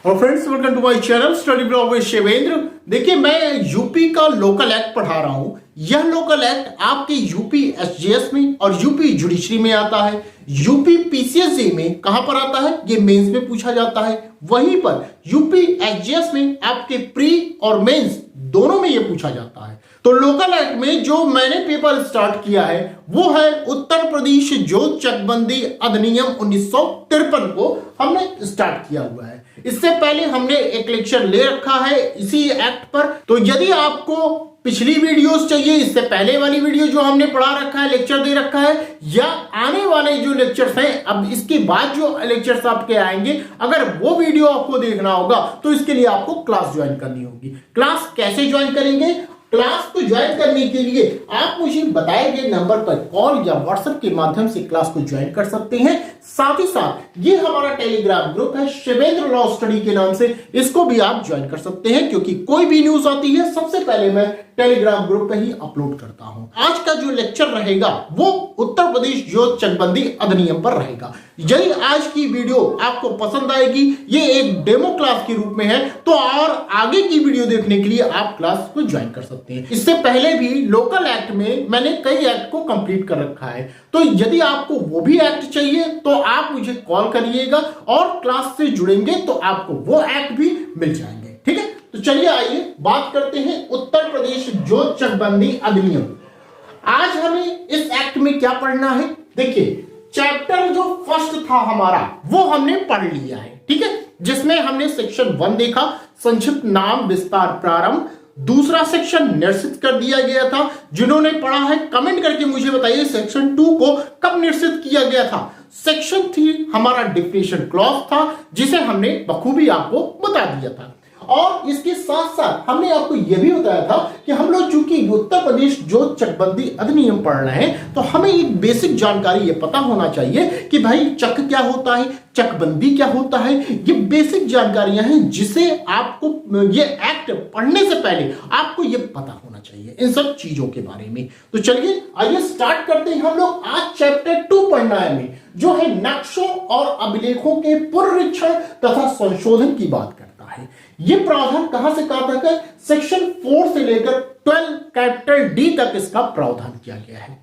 और friends welcome to my channel study blog with Shivendra. देखिए मैं यूपी का लोकल एक्ट पढ़ा रहा हूं। यह लोकल एक्ट आपके यूपी एसजीएस में और यूपी जुडिशरी में आता है। यूपी पीसीएसजे में कहां पर आता है, ये मेंस में पूछा जाता है। वहीं पर यूपी एसजीएस में आपके प्री और मेंस दोनों में यह पूछा जाता है। तो लोकल एक्ट में जो मैंने पेपर स्टार्ट किया है वो है उत्तर प्रदेश जोत चकबंदी अधिनियम 1953 को हमने स्टार्ट किया हुआ है। इससे पहले हमने एक लेक्चर ले रखा है इसी एक्ट पर। तो यदि आपको पिछली वीडियोस चाहिए, इससे पहले वाली वीडियो जो हमने पढ़ा रखा है, लेक्चर दे रखा है, या आने वाले जो लेक्चर्स हैं, अब इसके बाद जो लेक्चर्स आपके आएंगे, अगर वो वीडियो आपको देखना होगा तो इसके लिए आपको क्लास ज्वाइन करनी होगी। क्लास कैसे ज्वाइन करेंगे? क्लास को ज्वाइन करने के लिए आप मुझे बताए गए नंबर पर कॉल या व्हाट्सएप के माध्यम से क्लास को ज्वाइन कर सकते हैं। साथ ही साथ ये हमारा टेलीग्राम ग्रुप है शिवेंद्र लॉ स्टडी के नाम से, इसको भी आप ज्वाइन कर सकते हैं, क्योंकि कोई भी न्यूज आती है सबसे पहले मैं टेलीग्राम ग्रुप पे ही अपलोड करता हूं। आज का जो लेक्चर रहेगा वो उत्तर प्रदेश जोत चकबंदी अधिनियम पर रहेगा। यदि आज की वीडियो आपको पसंद आएगी, ये एक डेमो क्लास के रूप में है, तो और आगे की वीडियो देखने के लिए आप क्लास को ज्वाइन कर सकते हैं। इससे पहले भी लोकल एक्ट में मैंने कई एक्ट को कंप्लीट कर रखा है, तो यदि आपको वो भी एक्ट चाहिए तो आप मुझे कॉल करिएगा और क्लास से जुड़ेंगे तो आपको वो एक्ट भी मिल जाएंगे। ठीक है, तो चलिए आइए बात करते हैं उत्तर प्रदेश जोत चकबंदी अधिनियम। आज हमें इस एक्ट में क्या पढ़ना है? देखिए चैप्टर जो फर्स्ट था हमारा वो हमने पढ़ लिया है, ठीक है, जिसमें हमने सेक्शन 1 देखा, संक्षिप्त नाम विस्तार प्रारंभ। दूसरा सेक्शन निश्चित कर दिया गया था। जिन्होंने पढ़ा है कमेंट करके मुझे बताइए सेक्शन 2 को कब निश्चित किया गया था। सेक्शन 3 हमारा डिफिनेशन क्लॉज था, जिसे हमने बखूबी आपको बता दिया था। और इसके साथ साथ हमने आपको यह भी बताया था कि हम लोग चूंकि उत्तर प्रदेश जोत चकबंदी अधिनियम पढ़ रहे हैं, तो हमें एक बेसिक जानकारी ये पता होना चाहिए कि भाई चक क्या होता है, चकबंदी क्या होता है। ये बेसिक जानकारियां हैं जिसे आपको ये एक्ट पढ़ने से पहले आपको ये पता होना चाहिए इन सब चीजों के बारे में। तो चलिए आइए स्टार्ट करते हैं। हम लोग आज चैप्टर 2 पढ़ना है हमें, जो है नक्शों और अभिलेखों के पुनरीक्षण तथा संशोधन की बात करता है। ये प्रावधान कहां से कहां तक है? सेक्शन 4 से लेकर 12 कैपिटल डी तक इसका प्रावधान किया गया है।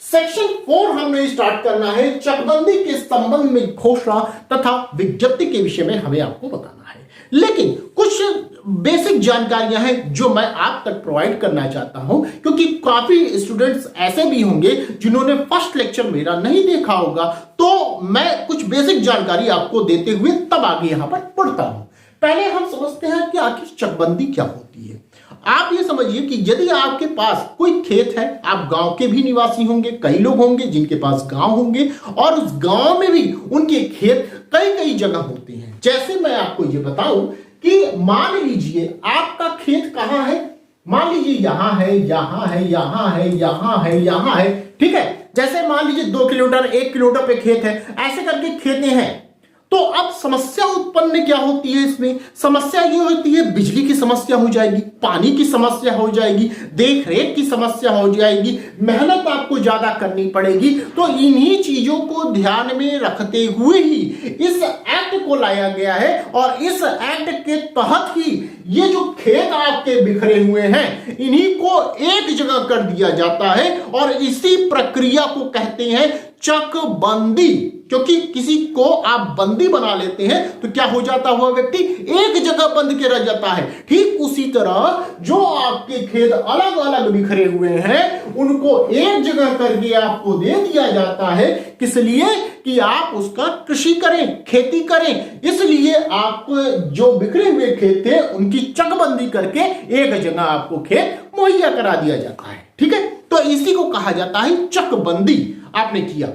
सेक्शन 4 हमने स्टार्ट करना है। चकबंदी के संबंध में घोषणा तथा विज्ञप्ति के विषय में हमें आपको बताना है, लेकिन कुछ बेसिक जानकारियां हैं जो मैं आप तक प्रोवाइड करना चाहता हूं, क्योंकि काफी स्टूडेंट्स ऐसे भी होंगे जिन्होंने फर्स्ट लेक्चर मेरा नहीं देखा होगा, तो मैं कुछ बेसिक जानकारी आपको देते हुए तब आगे यहां पर पढ़ता हूं। पहले हम समझते हैं कि आखिर चकबंदी क्या होती है। आप ये समझिए कि यदि आपके पास कोई खेत है, आप गांव के भी निवासी होंगे, कई लोग होंगे जिनके पास गांव होंगे, और उस गांव में भी उनके खेत कई कई जगह होते हैं। जैसे मैं आपको ये बताऊं कि मान लीजिए आपका खेत कहां है, मान लीजिए यहां है, यहां है, यहां है, यहां है, यहां है, ठीक है। जैसे मान लीजिए 2 किलोमीटर 1 किलोमीटर पे खेत है, ऐसे करके खेतें हैं। तो अब समस्या उत्पन्न क्या होती है? इसमें समस्या ये होती है, बिजली की समस्या हो जाएगी, पानी की समस्या हो जाएगी, देख रेख की समस्या हो जाएगी, मेहनत आपको ज्यादा करनी पड़ेगी। तो इन्हीं चीजों को ध्यान में रखते हुए ही इस एक्ट को लाया गया है, और इस एक्ट के तहत ही ये जो खेत आपके बिखरे हुए हैं इन्हीं को एक जगह कर दिया जाता है, और इसी प्रक्रिया को कहते हैं चकबंदी। क्योंकि किसी को आप बंदी बना लेते हैं तो क्या हो जाता हुआ व्यक्ति एक जगह बंद के रह जाता है। ठीक उसी तरह जो आपके खेत अलग अलग बिखरे हुए हैं उनको एक जगह करके आपको दे दिया जाता है। किस लिए? कि आप उसका कृषि करें, खेती करें। इसलिए आप जो बिखरे हुए खेत थे उनकी चकबंदी करके एक जगह आपको खेत मुहैया करा दिया जाता है। ठीक है, तो इसी को कहा जाता है चकबंदी। आपने किया।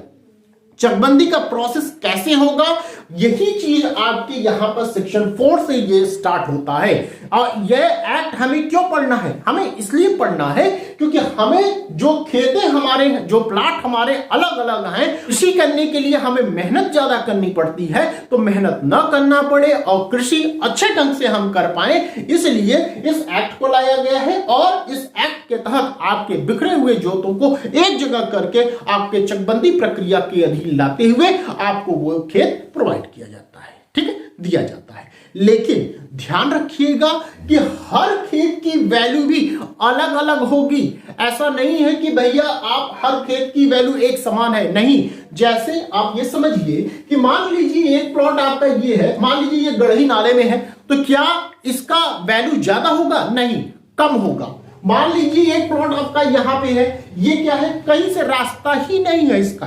चकबंदी का प्रोसेस कैसे होगा, यही चीज आपके यहां पर सेक्शन 4 से ये स्टार्ट होता है। और यह एक्ट हमें क्यों पढ़ना है? हमें इसलिए पढ़ना है क्योंकि हमें जो खेतें हमारे, जो प्लाट हमारे अलग अलग हैं, कृषि करने के लिए हमें मेहनत ज्यादा करनी पड़ती है। तो मेहनत न करना पड़े और कृषि अच्छे ढंग से हम कर पाए, इसलिए इस एक्ट को लाया गया है। और इस एक्ट के तहत आपके बिखरे हुए जोतों को एक जगह करके आपके चकबंदी प्रक्रिया के अधीन लाते हुए आपको वो खेत प्रोवाइड किया जाता है। ठीक है, दिया जाता है। लेकिन ध्यान रखिएगा कि हर खेत की वैल्यू भी अलग अलग होगी। ऐसा नहीं है कि भैया आप हर खेत की वैल्यू एक समान है, नहीं। जैसे आप ये समझिए कि मान लीजिए एक प्लॉट आपका ये है, मान लीजिए ये गढ़ही नाले में है, तो क्या इसका वैल्यू ज्यादा होगा? नहीं, कम होगा। मान लीजिए एक प्लॉट आपका यहां पे है, ये क्या है, कहीं से रास्ता ही नहीं है इसका,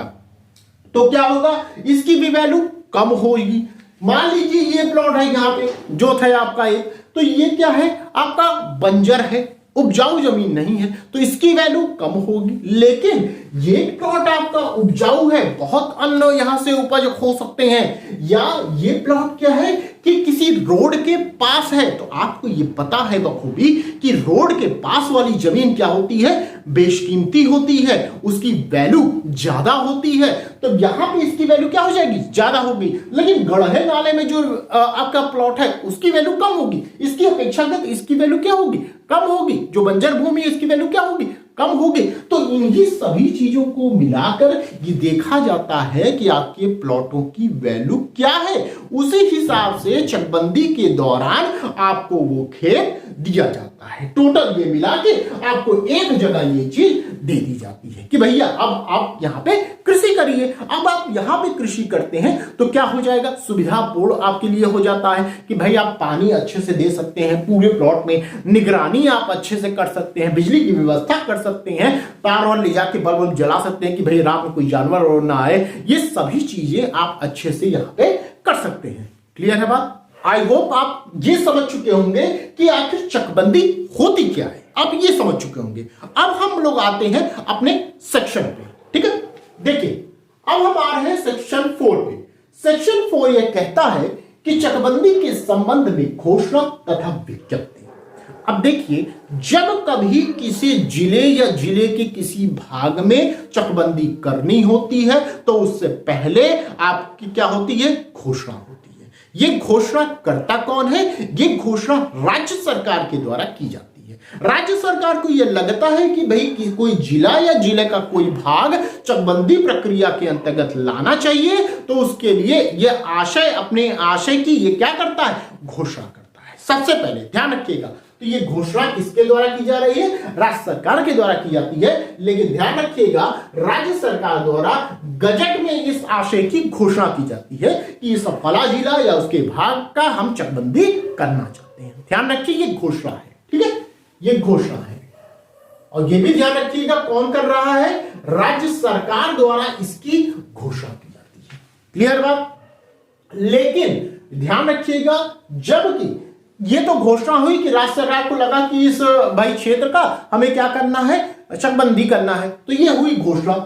तो क्या होगा, इसकी भी वैल्यू कम होगी। मान लीजिए ये प्लॉट है यहां पे, जो था आपका एक, तो ये क्या है, आपका बंजर है, उपजाऊ जमीन नहीं है, तो इसकी वैल्यू कम होगी। लेकिन ये प्लॉट आपका उपजाऊ है, बहुत अन्न यहां से उपज हो सकते हैं, या ये प्लॉट क्या है कि किसी रोड के पास है, तो आपको ये पता है बखूबी कि रोड के पास वाली जमीन क्या होती है, बेशकीमती होती है, उसकी वैल्यू ज्यादा होती है। तो यहां पे इसकी वैल्यू क्या हो जाएगी, ज्यादा होगी। लेकिन गढ़े नाले में जो आपका प्लॉट है उसकी वैल्यू कम होगी, इसकी अपेक्षाकृत इसकी वैल्यू क्या होगी, कम होगी। जो बंजर भूमि है इसकी वैल्यू क्या होगी, कम होगी। तो इन्हीं सभी चीजों को मिलाकर ये देखा जाता है कि आपके प्लॉटों की वैल्यू क्या है। उसी हिसाब से चकबंदी के दौरान आपको वो खेत दिया जाता है। टोटल ये मिला के आपको एक जगह ये चीज दे दी जाती है कि भैया अब आप यहां पे कृषि करिए। अब आप यहां पे कृषि करते हैं तो क्या हो जाएगा, सुविधापूर्ण आपके लिए हो जाता है कि भाई आप पानी अच्छे से दे सकते हैं पूरे प्लॉट में, निगरानी आप अच्छे से कर सकते हैं, बिजली की व्यवस्था कर सकते हैं, तार और ले जाके बल्ब जला सकते हैं कि भाई रात में कोई जानवर और ना आए। ये सभी चीजें आप अच्छे से यहां पे कर सकते हैं। क्लियर है बात? आई होप आप ये समझ चुके होंगे कि आखिर चकबंदी होती क्या है, आप ये समझ चुके होंगे। अब हम लोग आते हैं अपने सेक्शन पे, ठीक है। देखिए अब हम आ रहे हैं सेक्शन 4 पे। सेक्शन 4 यह कहता है कि चकबंदी के संबंध में घोषणा तथा विज्ञप्ति। अब देखिए, जब कभी किसी जिले या जिले के किसी भाग में चकबंदी करनी होती है तो उससे पहले आपकी क्या होती है, घोषणा होती है। ये घोषणा करता कौन है, ये घोषणा राज्य सरकार के द्वारा की जाती है। राज्य सरकार को यह लगता है कि भाई कि कोई जिला या जिले का कोई भाग चकबंदी प्रक्रिया के अंतर्गत लाना चाहिए, तो उसके लिए यह आशय, अपने आशय की ये क्या करता है, घोषणा करता है। सबसे पहले ध्यान रखिएगा, तो ये घोषणा किसके द्वारा की जा रही है, राज्य सरकार के द्वारा की जाती है। लेकिन ध्यान रखिएगा, राज्य सरकार द्वारा गजट में इस आशय की घोषणा की जाती है कि इस फला जिला या उसके भाग का हम चकबंदी करना चाहते हैं। ध्यान रखिए, ये घोषणा है, ठीक है, ये घोषणा है। और ये भी ध्यान रखिएगा कौन कर रहा है, राज्य सरकार द्वारा इसकी घोषणा की जाती है। क्लियर बात? लेकिन ध्यान रखिएगा, जबकि ये तो घोषणा हुई कि राज्य सरकार को लगा कि इस भाई क्षेत्र का हमें क्या करना है, चकबंदी करना है, तो ये हुई घोषणा।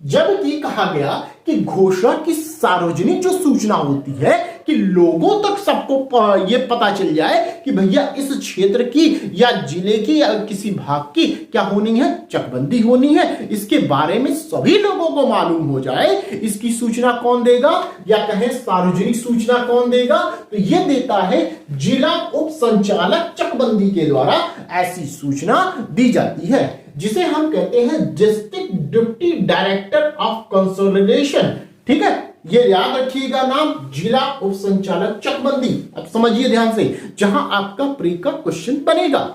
जबकि कहा गया कि घोषणा की सार्वजनिक जो सूचना होती है कि लोगों तक सबको ये पता चल जाए कि भैया इस क्षेत्र की या जिले की या किसी भाग की क्या होनी है, चकबंदी होनी है, इसके बारे में सभी लोगों को मालूम हो जाए, इसकी सूचना कौन देगा, या कहें सार्वजनिक सूचना कौन देगा, तो ये देता है जिला उप संचालक चकबंदी के द्वारा ऐसी सूचना दी जाती है, जिसे हम कहते हैं district deputy director of consolidation. ठीक है, ये याद रखिएगा नाम, जिला उप संचालक चकबंदी। अब समझिए ध्यान से, जहां आपका प्री का क्वेश्चन बनेगा,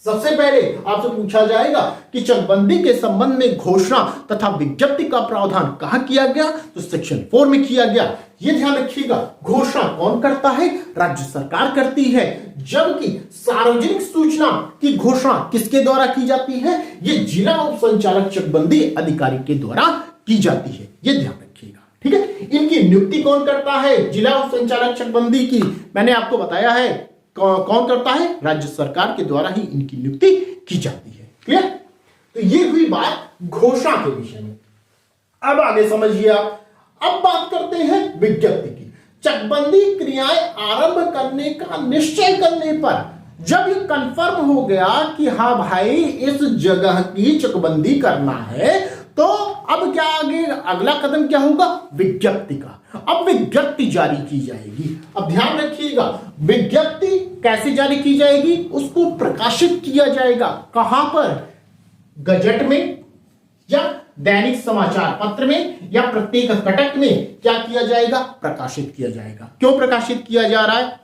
सबसे पहले आपसे पूछा जाएगा कि चकबंदी के संबंध में घोषणा तथा विज्ञप्ति का प्रावधान कहां किया गया, तो सेक्शन 4 में किया गया। यह ध्यान रखिएगा, घोषणा कौन करता है, राज्य सरकार करती है, जबकि सार्वजनिक सूचना की घोषणा किसके द्वारा की जाती है, यह जिला उप संचालक चकबंदी अधिकारी के द्वारा की जाती है। यह ध्यान रखिएगा, ठीक है। इनकी नियुक्ति कौन करता है, जिला उप संचालक चकबंदी की, मैंने आपको बताया है कौन करता है, राज्य सरकार के द्वारा ही इनकी नियुक्ति की जाती है। क्लियर? तो ये हुई बात घोषणा के विषय में। अब आगे समझिए आप, अब बात करते हैं विज्ञप्ति की। चकबंदी क्रियाएं आरंभ करने का निश्चय करने पर, जब ये कंफर्म हो गया कि हाँ भाई इस जगह की चकबंदी करना है, तो अब क्या आगे अगला कदम क्या होगा, विज्ञप्ति का। अब विज्ञप्ति जारी की जाएगी। अब ध्यान रखिएगा, विज्ञप्ति कैसे जारी की जाएगी, उसको प्रकाशित किया जाएगा, कहां पर, गजट में या दैनिक समाचार पत्र में या प्रत्येक कटक में क्या किया जाएगा, प्रकाशित किया जाएगा। क्यों प्रकाशित किया जा रहा है?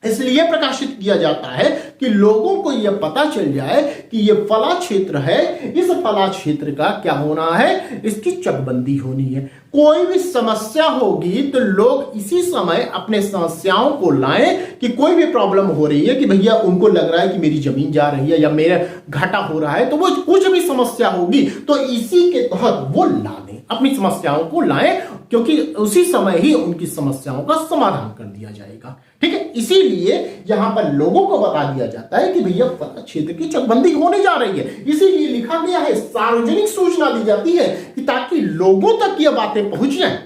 इसलिए प्रकाशित किया जाता है कि लोगों को यह पता चल जाए कि यह फला क्षेत्र है, इस फला क्षेत्र का क्या होना है, इसकी चकबंदी होनी है। कोई भी समस्या होगी तो लोग इसी समय अपने समस्याओं को लाएं कि कोई भी प्रॉब्लम हो रही है कि भैया उनको लग रहा है कि मेरी जमीन जा रही है या मेरा घाटा हो रहा है, तो वो कुछ भी समस्या होगी तो इसी के तहत वो ला दें, अपनी समस्याओं को लाएं, क्योंकि उसी समय ही उनकी समस्याओं का समाधान कर दिया जाएगा। ठीक है, इसीलिए यहां पर लोगों को बता दिया जाता है कि भैया फला क्षेत्र की चकबंदी होने जा रही है। इसीलिए लिखा गया है, सार्वजनिक सूचना दी जाती है कि ताकि लोगों तक ये बातें पहुंच जाए।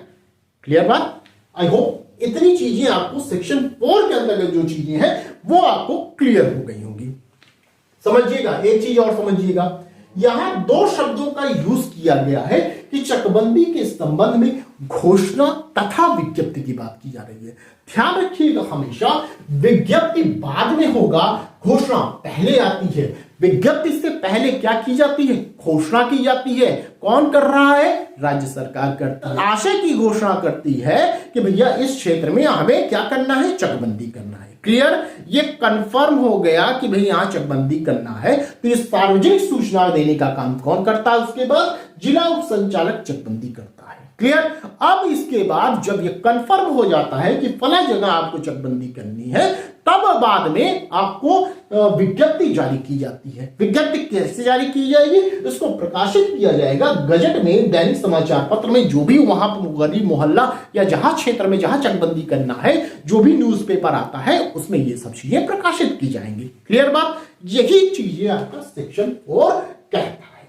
क्लियर बात? आई होप इतनी चीजें आपको सेक्शन 4 के अंतर्गत जो चीजें हैं वो आपको क्लियर हो गई होंगी। समझिएगा, एक चीज और समझिएगा, यहां दो शब्दों का यूज किया गया है कि चकबंदी के संबंध में घोषणा तथा विज्ञप्ति की बात की जा रही है। ध्यान रखिएगा, हमेशा विज्ञप्ति बाद में होगा, घोषणा पहले आती है। विज्ञप्ति से पहले क्या की जाती है, घोषणा की जाती है। कौन कर रहा है, राज्य सरकार करती है। आशय की घोषणा करती है कि भैया इस क्षेत्र में हमें क्या करना है, चकबंदी करना है। क्लियर? ये कंफर्म हो गया कि भाई यहां चकबंदी करना है, तो ये सार्वजनिक सूचना देने का काम कौन करता है? उसके बाद जिला उप संचालक चकबंदी करता है। क्लियर? अब इसके बाद जब ये कंफर्म हो जाता है कि फला जगह आपको चकबंदी करनी है, तब बाद में आपको विज्ञप्ति जारी की जाती है। विज्ञप्ति कैसे जारी की जाएगी? इसको प्रकाशित किया जाएगा गजट में, दैनिक समाचार पत्र में, जो भी वहां गरीब मोहल्ला या जहां क्षेत्र में जहां चकबंदी करना है, जो भी न्यूज़पेपर आता है उसमें ये सब चीजें प्रकाशित की जाएंगी। क्लियर बात? यही चीजें आपका सेक्शन 4 कहता है।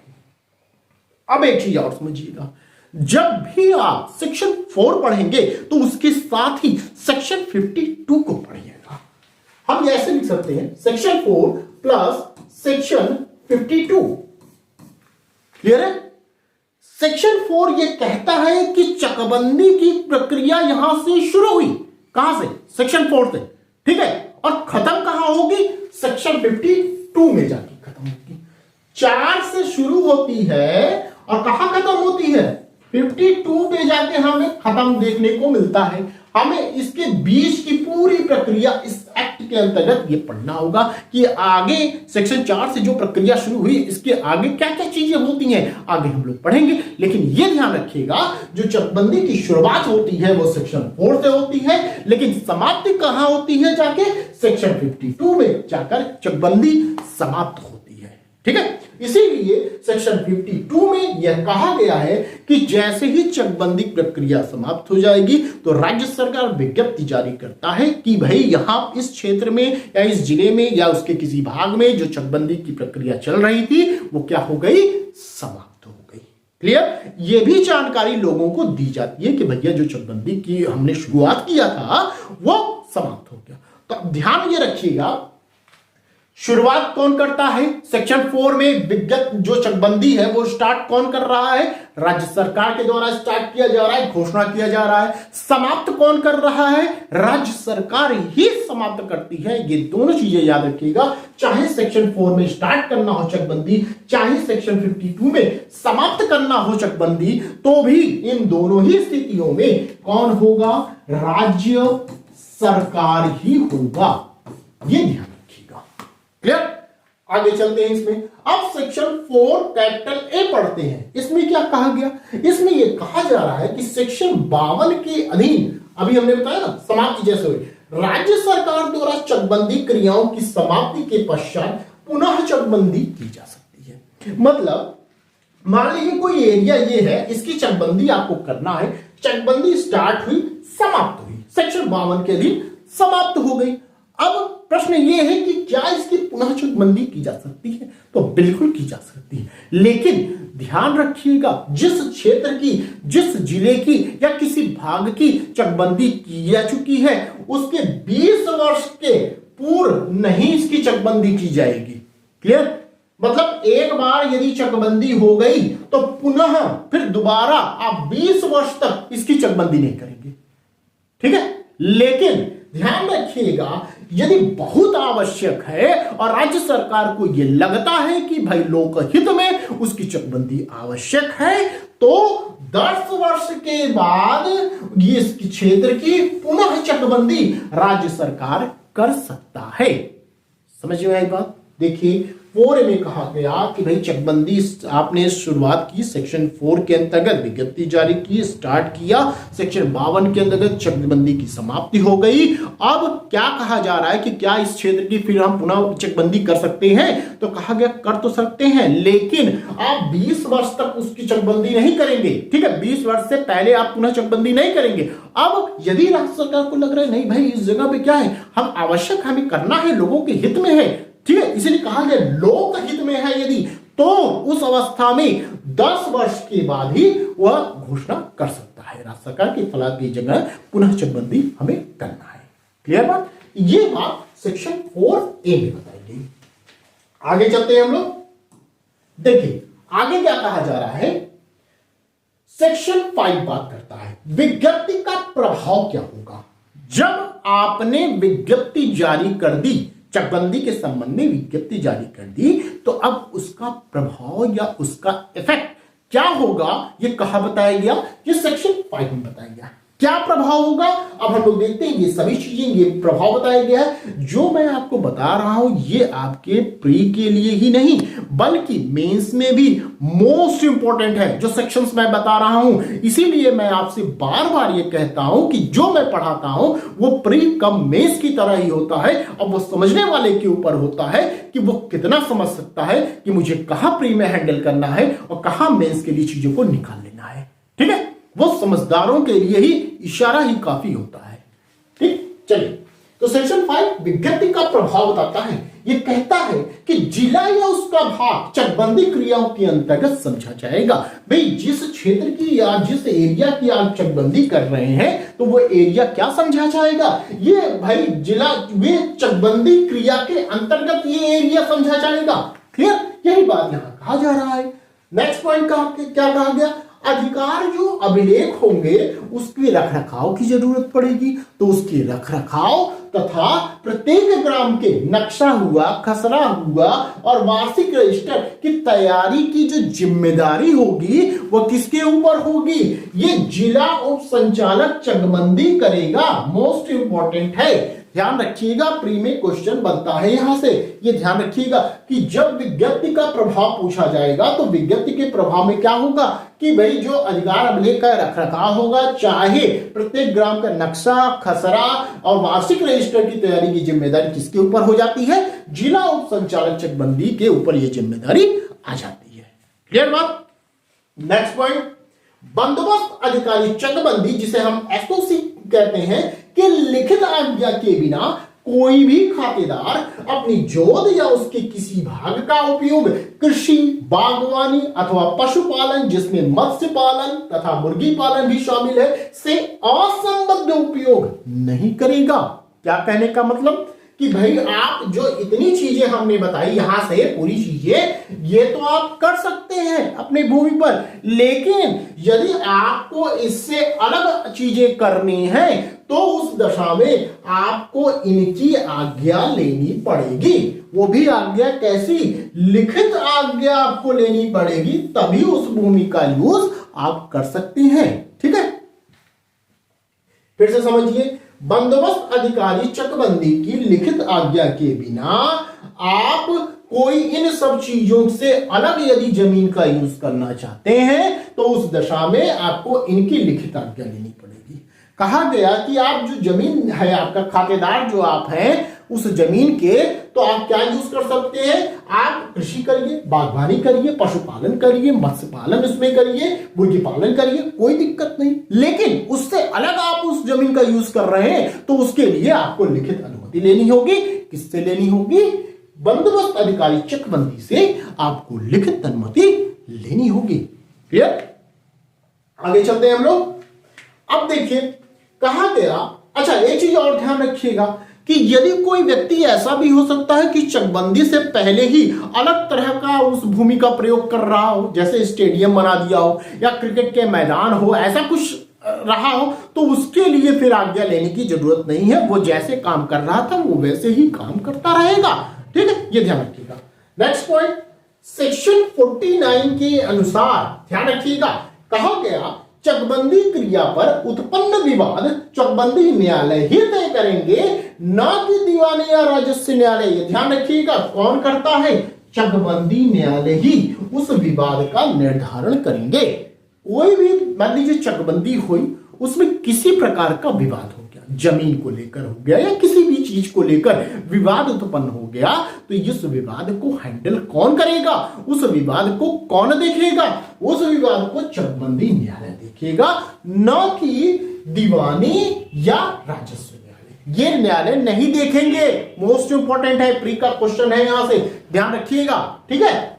अब एक चीज और समझिएगा, जब भी आप सेक्शन 4 पढ़ेंगे तो उसके साथ ही सेक्शन 52 को पढ़िएगा। हम ऐसे लिख सकते हैं, सेक्शन 4 प्लस सेक्शन 52। क्लियर है? सेक्शन 4 यह कहता है कि चकबंदी की प्रक्रिया यहां से शुरू हुई। कहां से? सेक्शन 4 से। ठीक है, और खत्म कहां होगी? सेक्शन 52 में जाके खत्म होगी। 4 से शुरू होती है और कहां खत्म होती है? 52 पे जाके हमें खत्म देखने को मिलता है। हमें इसके बीच की पूरी प्रक्रिया इस एक्ट के अंतर्गत ये पढ़ना होगा कि आगे सेक्शन 4 से जो प्रक्रिया शुरू हुई, इसके आगे क्या क्या चीजें होती हैं, आगे हम लोग पढ़ेंगे। लेकिन ये ध्यान रखिएगा, जो चकबंदी की शुरुआत होती है वो सेक्शन 4 से होती है, लेकिन समाप्ति कहां होती है? जाके सेक्शन 52 में जाकर चकबंदी समाप्त होती है। ठीक है, इसीलिए सेक्शन 52 में यह कहा गया है कि जैसे ही चकबंदी प्रक्रिया समाप्त हो जाएगी तो राज्य सरकार विज्ञप्ति जारी करता है कि भाई यहां इस क्षेत्र में या इस जिले में या उसके किसी भाग में जो चकबंदी की प्रक्रिया चल रही थी वो क्या हो गई, समाप्त हो गई। क्लियर? यह भी जानकारी लोगों को दी जाती है कि भैया जो चकबंदी की हमने शुरुआत किया था वो समाप्त हो गया। तो ध्यान ये रखिएगा, शुरुआत कौन करता है? सेक्शन 4 में विज्ञप्ति जो चकबंदी है वो स्टार्ट कौन कर रहा है? राज्य सरकार के द्वारा स्टार्ट किया जा रहा है, घोषणा किया जा रहा है। समाप्त कौन कर रहा है? राज्य सरकार ही समाप्त करती है। ये दोनों चीजें याद रखिएगा, चाहे सेक्शन 4 में स्टार्ट करना हो चकबंदी, चाहे सेक्शन 52 में समाप्त करना हो चकबंदी, तो भी इन दोनों ही स्थितियों में कौन होगा? राज्य सरकार ही होगा। ये ध्यान। क्लियर? आगे चलते हैं इसमें। अब सेक्शन 4 कैपिटल ए पढ़ते हैं। इसमें क्या कहा गया? इसमें यह कहा जा रहा है कि सेक्शन 52 के अधीन, अभी हमने बताया ना समाप्ति जैसे हुई, राज्य सरकार द्वारा चकबंदी क्रियाओं की समाप्ति के पश्चात पुनः चकबंदी की जा सकती है। मतलब मान लीजिए कोई एरिया ये है, इसकी चकबंदी आपको करना है, चकबंदी स्टार्ट हुई, समाप्त हुई, सेक्शन 52 के अधीन समाप्त हो गई। अब प्रश्न यह है कि क्या इसकी पुनः चकबंदी की जा सकती है? तो बिल्कुल की जा सकती है, लेकिन ध्यान रखिएगा, जिस क्षेत्र की, जिस जिले की या किसी भाग की चकबंदी की जा चुकी है उसके 20 वर्ष के पूर्व नहीं इसकी चकबंदी की जाएगी। क्लियर? मतलब एक बार यदि चकबंदी हो गई तो पुनः फिर दोबारा आप 20 वर्ष तक इसकी चकबंदी नहीं करेंगे। ठीक है, लेकिन ध्यान रखिएगा यदि बहुत आवश्यक है और राज्य सरकार को यह लगता है कि भाई लोकहित में उसकी चकबंदी आवश्यक है, तो 10 वर्ष के बाद ये इसकी क्षेत्र की पुनः चकबंदी राज्य सरकार कर सकता है। समझ में आई बात? देखिए 4 में कहा गया कि भाई चकबंदी आपने शुरुआत की सेक्शन 4 के अंतर्गत, विज्ञप्ति जारी की, स्टार्ट किया, सेक्शन 52 के अंतर्गत चकबंदी की समाप्ति हो गई। अब क्या कहा जा रहा है कि क्या इस क्षेत्र की फिर हम पुनः चकबंदी कर सकते हैं? तो कहा गया कर तो सकते हैं, लेकिन आप 20 वर्ष तक उसकी चकबंदी नहीं करेंगे। ठीक है, 20 वर्ष से पहले आप पुनः चकबंदी नहीं करेंगे। अब यदि राज्य सरकार को लग रहा है नहीं भाई इस जगह पे क्या है, हम आवश्यक हमें करना है, लोगों के हित में है, ठीक है, इसलिए कहा गया लोक हित में है यदि, तो उस अवस्था में 10 वर्ष के बाद ही वह घोषणा कर सकता है। राज्य सरकार की फलात की जगह पुनः चकबंदी हमें करना है। क्लियर बात? ये बात सेक्शन 4A में बताई गई। आगे चलते हैं हम लोग। देखिए आगे क्या कहा जा रहा है। सेक्शन 5 बात करता है विज्ञप्ति का प्रभाव क्या होगा। जब आपने विज्ञप्ति जारी कर दी, चकबंदी के संबंध में विज्ञप्ति जारी कर दी, तो अब उसका प्रभाव या उसका इफेक्ट क्या होगा, ये कहा बताया गया, ये सेक्शन 5 में बताया गया। क्या प्रभाव होगा अब हम लोग देखते हैं। ये सभी चीजें, ये प्रभाव बताया गया है। जो मैं आपको बता रहा हूं ये आपके प्री के लिए ही नहीं बल्कि मेंस में भी मोस्ट इंपॉर्टेंट है जो सेक्शंस मैं बता रहा हूं। इसीलिए मैं आपसे बार बार ये कहता हूं कि जो मैं पढ़ाता हूं वो प्री कम मेंस की तरह ही होता है। अब वो समझने वाले के ऊपर होता है कि वो कितना समझ सकता है कि मुझे कहां प्री में हैंडल करना है और कहां मेंस के लिए चीजों को निकाल लेना है। ठीक है, वो समझदारों के लिए ही इशारा ही काफी होता है। ठीक, चलिए तो सेक्शन 5 विज्ञप्ति का प्रभाव बताता है। ये कहता है कि जिला या उसका भाग चकबंदी क्रियाओं के अंतर्गत समझा जाएगा। भाई जिस क्षेत्र की या जिस एरिया की आप चकबंदी कर रहे हैं तो वो एरिया क्या समझा जाएगा, ये भाई जिला वे चकबंदी क्रिया के अंतर्गत ये एरिया समझा जाएगा। क्लियर, यही बात यहां कहा जा रहा है। नेक्स्ट पॉइंट क्या कहा गया, अधिकार जो अभिलेख होंगे उसके रखरखाव की जरूरत पड़ेगी, तो उसके रखरखाव तथा प्रत्येक ग्राम के नक्शा हुआ, खसरा हुआ और वार्षिक रजिस्टर की तैयारी की जो जिम्मेदारी होगी वह किसके ऊपर होगी, ये जिला उप संचालक चकबंदी करेगा। मोस्ट इंपॉर्टेंट है, ध्यान रखिएगा, प्री में क्वेश्चन बनता है यहां से। ये ध्यान रखिएगा कि जब विज्ञप्ति का प्रभाव पूछा जाएगा तो विज्ञप्ति के प्रभाव में क्या होगा कि भाई जो अधिकार अभिलेख का रखरखाव होगा, चाहे प्रत्येक ग्राम का नक्शा, खसरा और वार्षिक रजिस्टर की तैयारी की जिम्मेदारी किसके ऊपर हो जाती है, जिला उप संचालक चकबंदी के ऊपर यह जिम्मेदारी आ जाती है। क्लियर बात? नेक्स्ट पॉइंट, बंदोबस्त अधिकारी चकबंदी जिसे हम एसओसी कहते हैं कि लिखित आज्ञा के बिना कोई भी खातेदार अपनी जोत या उसके किसी भाग का उपयोग कृषि, बागवानी अथवा पशुपालन जिसमें मत्स्य पालन तथा मुर्गी पालन भी शामिल है से असंबद्ध उपयोग नहीं करेगा। क्या कहने का मतलब कि भाई आप जो इतनी चीजें हमने बताई यहां से पूरी चीजें ये तो आप कर सकते हैं अपनी भूमि पर, लेकिन यदि आपको इससे अलग चीजें करनी है तो उस दशा में आपको इनकी आज्ञा लेनी पड़ेगी। वो भी आज्ञा कैसी, लिखित आज्ञा आपको लेनी पड़ेगी, तभी उस भूमि का यूज आप कर सकते हैं। ठीक है, फिर से समझिए, बंदोबस्त अधिकारी चकबंदी की लिखित आज्ञा के बिना आप कोई इन सब चीजों से अलग यदि जमीन का यूज करना चाहते हैं तो उस दशा में आपको इनकी लिखित आज्ञा लेनी पड़ेगी। कहा गया कि आप जो जमीन है, आपका खातेदार जो आप हैं उस जमीन के, तो आप क्या यूज कर सकते हैं, आप कृषि करिए, बागवानी करिए, पशुपालन करिए, मत्स्य पालन इसमें करिए, मुर्गी पालन करिए, कोई दिक्कत नहीं। लेकिन उससे अलग आप उस जमीन का यूज कर रहे हैं तो उसके लिए आपको लिखित अनुमति लेनी होगी। किससे लेनी होगी, बंदोबस्त अधिकारी चकबंदी से आपको लिखित अनुमति लेनी होगी। क्लियर, आगे चलते हैं हम लोग। अब देखिए कहा गया, अच्छा एक चीज और ध्यान रखिएगा कि यदि कोई व्यक्ति ऐसा भी हो सकता है कि चकबंदी से पहले ही अलग तरह का उस भूमि का प्रयोग कर रहा हो, जैसे स्टेडियम बना दिया हो या क्रिकेट के मैदान हो, ऐसा कुछ रहा हो तो उसके लिए फिर आज्ञा लेने की जरूरत नहीं है, वो जैसे काम कर रहा था वो वैसे ही काम करता रहेगा। ठीक है, ये ध्यान रखिएगा। नेक्स्ट पॉइंट, सेक्शन 49 के अनुसार ध्यान रखिएगा, कहा गया चकबंदी क्रिया पर उत्पन्न विवाद चकबंदी न्यायालय ही तय करेंगे, न कि दीवानी या राजस्व न्यायालय। ये ध्यान रखिएगा, कौन करता है? चकबंदी न्यायालय ही उस विवाद का निर्धारण करेंगे। कोई भी मान लीजिए चकबंदी हुई, उसमें किसी प्रकार का विवाद हो गया, जमीन को लेकर हो गया या किसी भी चीज को लेकर विवाद उत्पन्न हो गया, तो इस विवाद को हैंडल कौन करेगा? उस विवाद को कौन देखेगा? उस विवाद को चकबंदी न्यायालय देखेगा, न कि दीवानी या राजस्व न्यायालय। ये न्यायालय नहीं देखेंगे। मोस्ट इंपॉर्टेंट है, प्री का क्वेश्चन है, यहां से ध्यान रखिएगा। ठीक है,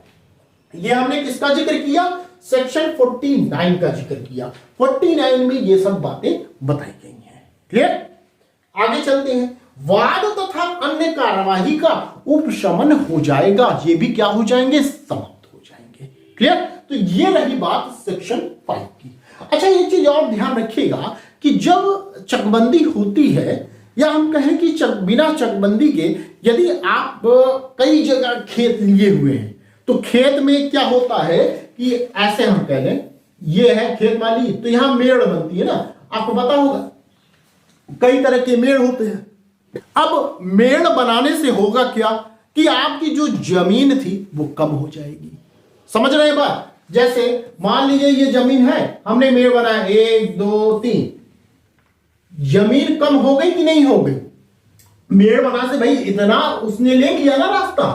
ये हमने किसका जिक्र किया? सेक्शन 49 का जिक्र किया। 49 में ये सब बातें बताई गई हैं। क्लियर? आगे चलते हैं। वाद तथा अन्य कार्यवाही का उपशमन हो जाएगा। ये भी क्या हो जाएंगे? समाप्त हो जाएंगे। क्लियर? तो ये रही बात सेक्शन 5 की। अच्छा, एक चीज और ध्यान रखिएगा कि जब चकबंदी होती है या हम कहें कि बिना चकबंदी के यदि आप कई जगह खेत लिए हुए हैं, तो खेत में क्या होता है कि ऐसे हम कह लें, ये है खेत वाली, तो यहां मेड़ बनती है ना, आपको पता होगा कई तरह के मेड़ होते हैं। अब मेड़ बनाने से होगा क्या कि आपकी जो जमीन थी वो कम हो जाएगी। समझ रहे हैं बात? जैसे मान लीजिए ये जमीन है, हमने मेड़ बनाया 1 2 3, जमीन कम हो गई कि नहीं हो गई? मेड़ बना से भाई इतना उसने ले लिया ना रास्ता,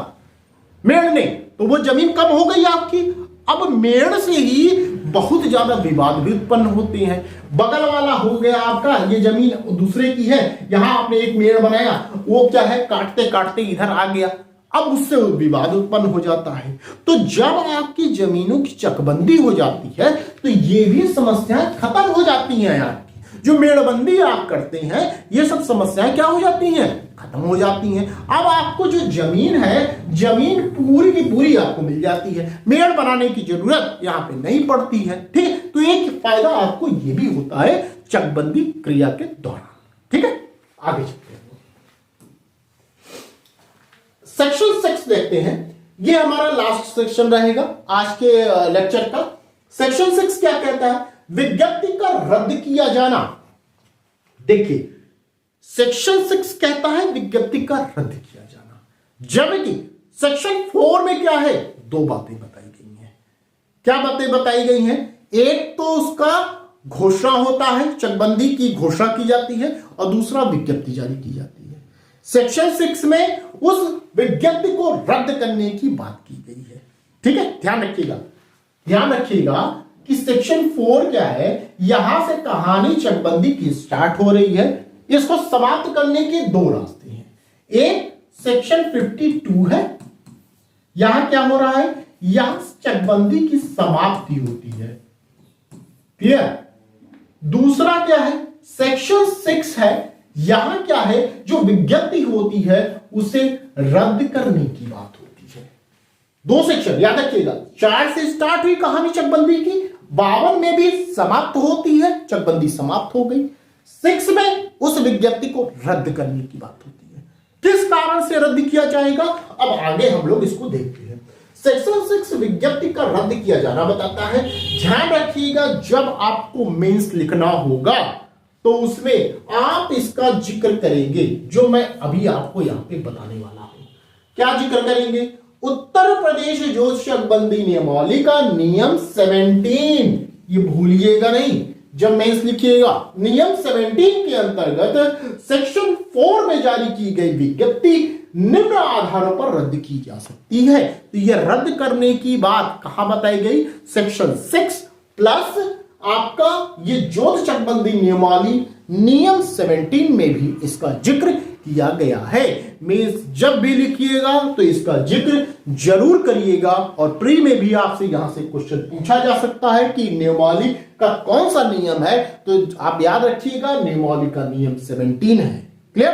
मेड़ ने, तो वो जमीन कम हो गई आपकी। अब मेड़ से ही बहुत ज्यादा विवाद भी उत्पन्न होते हैं। बगल वाला हो गया आपका, ये जमीन दूसरे की है, यहां आपने एक मेड़ बनाया, वो क्या है काटते काटते इधर आ गया, अब उससे विवाद उत्पन्न हो जाता है। तो जब आपकी जमीनों की चकबंदी हो जाती है तो ये भी समस्याएं खत्म हो जाती हैं। आपकी जो मेड़बंदी आप करते हैं, ये सब समस्याएं क्या हो जाती हैं? खत्म हो जाती हैं। अब आपको जो जमीन है, जमीन पूरी की पूरी आपको मिल जाती है, मेड़ बनाने की जरूरत यहां पे नहीं पड़ती है। ठीक है, तो एक फायदा आपको ये भी होता है चकबंदी क्रिया के दौरान। ठीक है, आगे चलते हैं। सेक्शन 6 देखते हैं, ये हमारा लास्ट सेक्शन रहेगा आज के लेक्चर का। सेक्शन 6 क्या कहता है? विज्ञप्ति का रद्द किया जाना। देखिए, सेक्शन 6 कहता है विज्ञप्ति का रद्द किया जाना, जबकि सेक्शन 4 में क्या है? 2 बातें बताई गई हैं। क्या बातें बताई गई हैं? एक तो उसका घोषणा होता है, चकबंदी की घोषणा की जाती है, और दूसरा विज्ञप्ति जारी की जाती है। सेक्शन 6 में उस विज्ञप्ति को रद्द करने की बात की गई है। ठीक है, ध्यान रखिएगा, ध्यान रखिएगा कि सेक्शन 4 क्या है? यहां से कहानी चकबंदी की स्टार्ट हो रही है, इसको समाप्त करने के 2 रास्ते हैं। एक सेक्शन 52 है, यहां क्या हो रहा है? यहां चकबंदी की समाप्ति होती है। क्लियर? दूसरा क्या है? सेक्शन 6 है, यहां क्या है? जो विज्ञप्ति होती है उसे रद्द करने की बात होती है। 2 सेक्शन याद रखिएगा। 4 से स्टार्ट हुई कहानी चकबंदी की, 52 में भी समाप्त होती है, चकबंदी समाप्त हो गई। 6 में उस विज्ञप्ति को रद्द करने की बात होती है। किस कारण से रद्द किया जाएगा, अब आगे हम लोग इसको देखते हैं। सेक्शन 6 विज्ञप्ति का रद्द किया जाना बताता है। ध्यान रखिएगा, जब आपको मेंस लिखना होगा तो उसमें आप इसका जिक्र करेंगे, जो मैं अभी आपको यहां पे बताने वाला हूं। क्या जिक्र करेंगे? उत्तर प्रदेश ज्योतिष चकबंदी नियमावली का नियम 17, ये भूलिएगा नहीं जब मेंस लिखिएगा। नियम 17 के अंतर्गत सेक्शन 4 में जारी की गई विज्ञप्ति निम्न आधारों पर रद्द की जा सकती है। तो यह रद्द करने की बात कहां बताई गई? सेक्शन 6 प्लस आपका ये ज्योतिष चकबंदी नियमावली नियम 17 में भी इसका जिक्र किया गया है। मींस जब भी लिखिएगा तो इसका जिक्र जरूर करिएगा, और प्री में भी आपसे यहां से क्वेश्चन पूछा जा सकता है कि नियमावली का कौन सा नियम है, तो आप याद रखिएगा नियमावली का नियम 17 है। क्लियर?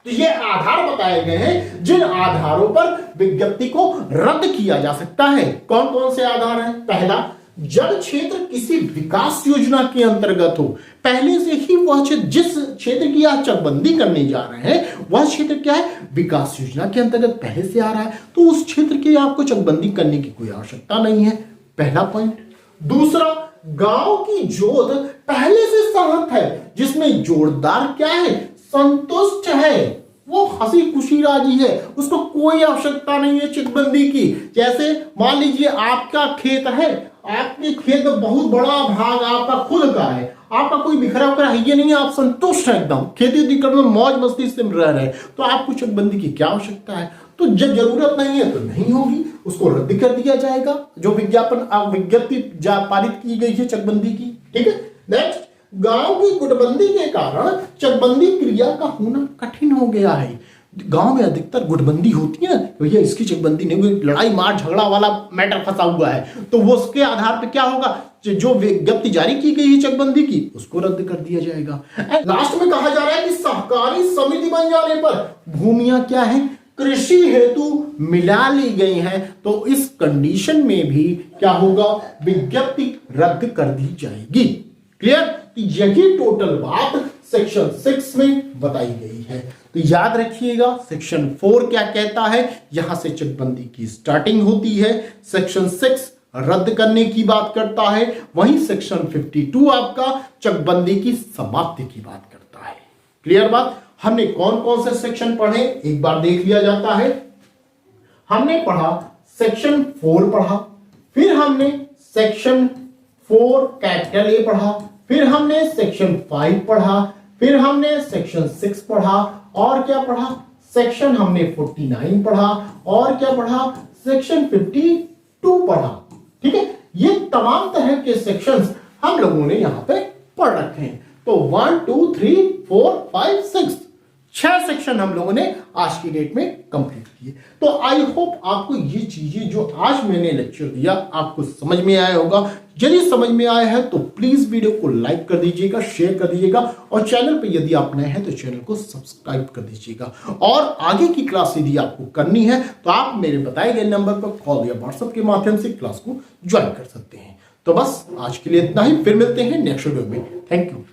तो ये आधार बताए गए हैं जिन आधारों पर विज्ञप्ति को रद्द किया जा सकता है। कौन कौन से आधार हैं? पहला, जब क्षेत्र किसी विकास योजना के अंतर्गत हो, पहले से ही वह क्षेत्र, जिस क्षेत्र की आप चकबंदी करने जा रहे हैं वह क्षेत्र क्या है, विकास योजना के अंतर्गत पहले से आ रहा है, तो उस क्षेत्र की आपको चकबंदी करने की कोई आवश्यकता नहीं है, पहला पॉइंट। दूसरा, गांव की जोत पहले से सहमत है, जिसमें जोड़दार क्या है, संतुष्ट है, वो हंसी खुशी राजी है, उसको कोई आवश्यकता नहीं है चकबंदी की। जैसे मान लीजिए आपका खेत है, आपके खेत में बहुत बड़ा भाग आपका खुद का है, आपका कोई बिखरा हुआ है, ये नहीं है, आप संतुष्ट हैं एकदम, खेती करने में मौज मस्ती से रह रहे हैं, तो आपको चकबंदी की क्या आवश्यकता है। तो जब जरूरत नहीं है तो नहीं होगी, उसको रद्द कर दिया जाएगा, जो विज्ञप्ति पारित की गई है चकबंदी की। ठीक है। नेक्स्ट, गांव की गुटबंदी के कारण चकबंदी क्रिया का होना कठिन हो गया है। गांव में अधिकतर गुटबंदी होती है, भैया इसकी चकबंदी नहीं हुई, लड़ाई मार झगड़ा वाला मैटर फंसा हुआ है, तो वो उसके आधार पर क्या होगा, जो विज्ञप्ति जारी की गई है चकबंदी की उसको रद्द कर दिया जाएगा। लास्ट में कहा जा रहा है कि सहकारी समिति बन जाने पर भूमियां क्या है, कृषि हेतु मिला ली गई हैं, तो इस कंडीशन में भी क्या होगा, विज्ञप्ति रद्द कर दी जाएगी। क्लियर। यही टोटल बात सेक्शन 6 में बताई गई है। तो याद रखिएगा सेक्शन 4 क्या कहता है, यहां से चकबंदी की स्टार्टिंग होती है, सेक्शन 6 रद्द करने की बात करता है, वहीं सेक्शन 52 आपका चकबंदी की समाप्ति की बात करता है। क्लियर बात। हमने कौन कौन से सेक्शन पढ़े एक बार देख लिया जाता है। हमने पढ़ा सेक्शन 4 पढ़ा, फिर हमने सेक्शन 4 कैपिटल ए पढ़ा, फिर हमने सेक्शन 5 पढ़ा, फिर हमने सेक्शन 6 पढ़ा, और क्या पढ़ा, सेक्शन हमने 49 पढ़ा, और क्या पढ़ा, सेक्शन 52 पढ़ा। ठीक है। ये तमाम तरह के सेक्शंस हम लोगों ने यहां पे पढ़ रखे हैं। तो 1 2 3 4 5 6 6 सेक्शन हम लोगों ने आज की डेट में कंप्लीट किए। तो आई होप आपको ये चीजें जो आज मैंने लेक्चर दिया आपको समझ में आया होगा। यदि समझ में आया है तो प्लीज वीडियो को लाइक कर दीजिएगा, शेयर कर दीजिएगा, और चैनल पे यदि आप नए हैं तो चैनल को सब्सक्राइब कर दीजिएगा। और आगे की क्लास यदि आपको करनी है तो आप मेरे बताए गए नंबर पर कॉल या व्हाट्सएप के माध्यम से क्लास को ज्वाइन कर सकते हैं। तो बस आज के लिए इतना ही, फिर मिलते हैं नेक्स्ट वीडियो में। Thank you.